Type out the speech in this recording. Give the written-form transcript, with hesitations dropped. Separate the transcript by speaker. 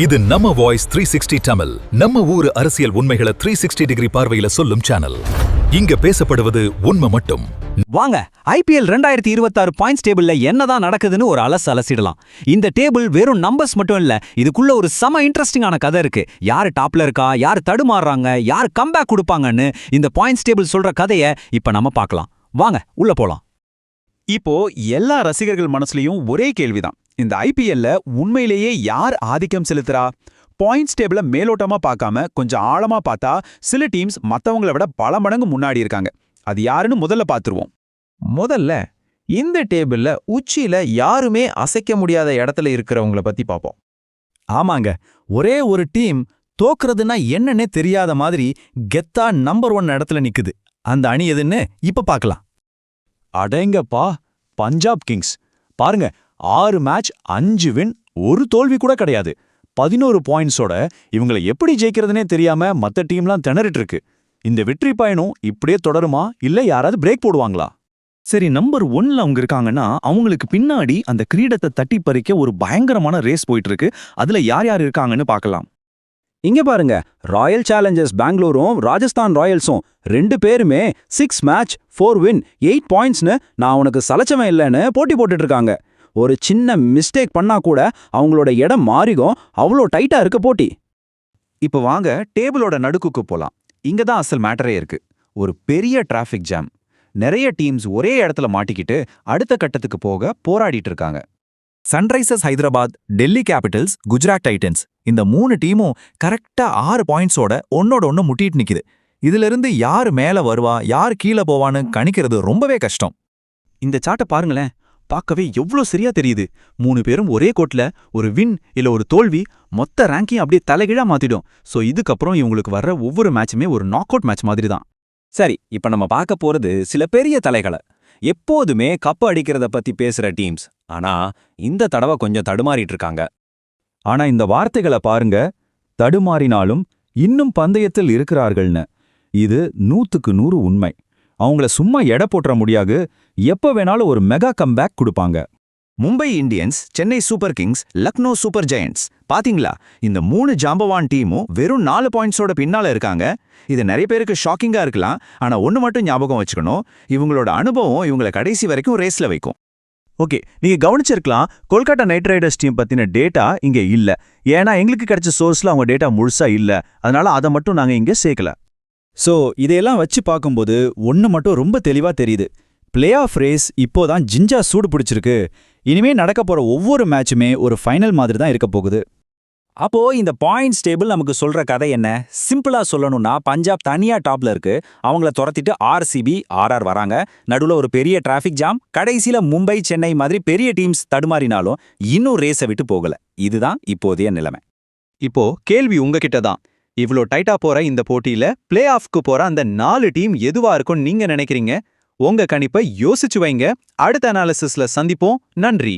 Speaker 1: இது நம்ம வாய்ஸ் 360 தமிழ். நம்ம ஊரு அரசியல் உண்மைகளை 360 டிகிரி பார்வையில சொல்லும் சேனல். இங்க பேசப்படுவது உண்மை மட்டும்.
Speaker 2: வாங்க IPL 2026 பாயிண்ட்ஸ் டேபிள்ல என்னதான் நடக்குதுன்னு ஒரு அலசிடலாம். இந்த டேபிள் வெறும் நம்பர்ஸ் மட்டும் இல்ல, இதுக்குள்ள ஒரு செம இன்ட்ரெஸ்டிங்கான கதை இருக்கு. யாரு டாப்ல இருக்கா, யாரு தடுமாறுறாங்க, யாரு கம்பேக் கொடுப்பாங்கன்னு இந்த பாயிண்ட்ஸ் டேபிள் சொல்ற கதையை இப்ப நம்ம பார்க்கலாம். வாங்க உள்ள போலாம்.
Speaker 3: இப்போ எல்லா ரசிகர்கள் மனசுலயும் ஒரே கேள்விதான். இந்த IPLல உண்மையிலேயே யார் ஆதிக்கம் செலுத்துறா? பாயிண்ட்ஸ் டேபிள மேலோட்டமா பார்க்காம கொஞ்சம் ஆழமா பார்த்தா சில டீம்ஸ் மத்தவங்கள விட பல மடங்கு முன்னாடி இருக்காங்க. அது யாருன்னு முதல்ல பார்த்துருவோம்.
Speaker 4: முதல்ல இந்த டேபிள்ல உச்சியில யாருமே அசைக்க முடியாத இடத்துல இருக்கிறவங்கள பத்தி பார்ப்போம்.
Speaker 2: ஆமாங்க, ஒரே ஒரு டீம் தோக்குறதுன்னா என்னன்னே தெரியாத மாதிரி கெத்தா நம்பர் 1 இடத்துல நிக்குது. அந்த அணி எதுன்னு இப்ப பார்க்கலாம்.
Speaker 3: அடேங்கப்பா, பஞ்சாப் கிங்ஸ் பாருங்க, 6 மேட்ச் 5 வின், ஒரு தோல்வி கூட கிடையாது. 11 பாயிண்ட்ஸோட இவங்களை எப்படி ஜெயிக்கிறதுனே தெரியாம மத்த டீம்லாம் திணறிட்டு இருக்கு. இந்த வெற்றி பயணம் இப்படியே தொடருமா, இல்ல யாராவது பிரேக் போடுவாங்களா?
Speaker 5: சரி, நம்பர் 1ல அவங்க இருக்காங்கன்னா அவங்களுக்கு பின்னாடி அந்த கிரீடத்தை தட்டி பறிக்க ஒரு பயங்கரமான ரேஸ் போயிட்டு இருக்கு. அதுல யார் யார் இருக்காங்கன்னு பார்க்கலாம்.
Speaker 4: இங்க பாருங்க, ராயல் சேலஞ்சர்ஸ் பெங்களூரும் ராஜஸ்தான் ராயல்ஸும் 2 பேருமே 6 மேட்ச் 4 வின் 8 பாயிண்ட்ஸ்னு நான் உனக்கு சலச்சவன் இல்லைன்னு போட்டி போட்டுட்டு இருக்காங்க. ஒரு சின்ன மிஸ்டேக் பண்ணா கூட அவங்களோட இடம் மாறிகும், அவ்வளோ டைட்டா இருக்க போட்டி.
Speaker 3: இப்ப வாங்க டேபிளோட நடுக்குக்கு போலாம். இங்க தான் அசல் மேட்டரே இருக்கு. ஒரு பெரிய டிராஃபிக் ஜாம். நிறைய டீம்ஸ் ஒரே இடத்துல மாட்டிக்கிட்டு அடுத்த கட்டத்துக்கு போக போராடிட்டு இருக்காங்க.
Speaker 5: Sunrisers Hyderabad, Delhi Capitals, Gujarat Titans, இந்த 3 டீமும் கரெக்டா 6 பாயிண்ட்ஸோட ஒன்னோட ஒன்னு முட்டிட்டு நிக்குது. இதுல இருந்து யார் மேல வருவா, யார் கீழே போவான்னு கணிக்கிறது ரொம்பவே கஷ்டம்.
Speaker 3: இந்த சார்ட்டை பாருங்களேன், பார்க்கவே எவ்வளோ சரியா தெரியுது. 3 பேரும் ஒரே கோட்ல ஒரு வின் இல்ல ஒரு தோல்வி மொத்த ரேங்கிங் அப்படியே தலைகீழா மாத்திடும். சோ இதுக்கப்புறம் இவங்களுக்கு வர்ற ஒவ்வொரு மேட்சுமே ஒரு நாக் அவுட் மேட்ச் மாதிரி தான்.
Speaker 2: சரி, இப்ப நம்ம பார்க்க போறது சில பெரிய தலைகளை. எப்போதுமே கப்பு அடிக்கிறத பத்தி பேசுற டீம்ஸ், ஆனா இந்த தடவை கொஞ்சம் தடுமாறிட்டு இருக்காங்க.
Speaker 5: ஆனா இந்த வார்த்தைகளை பாருங்க, தடுமாறினாலும் இன்னும் பந்தயத்தில் இருக்கிறார்கள்னு. இது 100க்கு 100 உண்மை. அவங்கள சும்மா எடை போட்டுற முடியாது, எப்ப வேணாலும் ஒரு மெகா கம்பேக் கொடுப்பாங்க.
Speaker 3: Mumbai Indians, Chennai super Kings, Lucknow super giants, பாத்தீங்களா? இந்த 3 ஜாம்பவான் டீமும் வெறும் 4 பாயிண்ட்ஸோட பின்னால இருக்காங்க. இது நிறைய பேருக்கு ஷாக்கிங்கா இருக்கலாம், ஆனா ஒன்னு மட்டும் ஞாபகம் வச்சுக்கணும், இவங்களோட அனுபவம் இவங்களை கடைசி வரைக்கும் ரேஸ்ல வைக்கும்.
Speaker 5: ஓகே, நீங்க கவனிச்சிருக்கலாம், கொல்கத்தா நைட் ரைடர்ஸ் டீம் பத்தின டேட்டா இங்க இல்ல. ஏன்னா எங்களுக்கு கிடைச்ச சோர்ஸ்ல அவங்க டேட்டா முழுசா இல்ல, அதனால அதை மட்டும் நாங்க இங்க சேர்க்கல.
Speaker 2: சோ இதையெல்லாம் வச்சு பார்க்கும்போது ஒன்னு மட்டும் ரொம்ப தெளிவா தெரியுது. பிளே ஆஃப் ரேஸ் இப்போதான் ஜிஞ்சா சூடு பிடிச்சிருக்கு. இனிமே நடக்க போற ஒவ்வொரு மேட்சுமே ஒரு ஃபைனல் மாதிரி தான் இருக்க போகுது. அப்போ இந்த பாயிண்ட்ஸ் டேபிள் நமக்கு சொல்ற கதை என்ன? சிம்பிளா சொல்லணும்னா, பஞ்சாப் தனியா டாப்ல இருக்கு. அவங்கள துரத்திட்டு RCB, RR வராங்க. நடுவுல ஒரு பெரிய டிராஃபிக் ஜாம். கடைசியில மும்பை, சென்னை மாதிரி பெரிய டீம்ஸ் தடுமாறினாலும் இன்னும் ரேஸை விட்டு போகல. இதுதான் இப்போதைய நிலைமை.
Speaker 3: இப்போ கேள்வி உங்ககிட்ட தான். இவ்ளோ டைட்டா போற இந்த போட்டியில பிளே ஆஃப்க்கு போற அந்த 4 டீம் எதுவா இருக்கும்னு நீங்க நினைக்கிறீங்க? உங்க கணிப்பை யோசிச்சு வைங்க. அடுத்த அனாலிசிஸ்ல சந்திப்போம். நன்றி.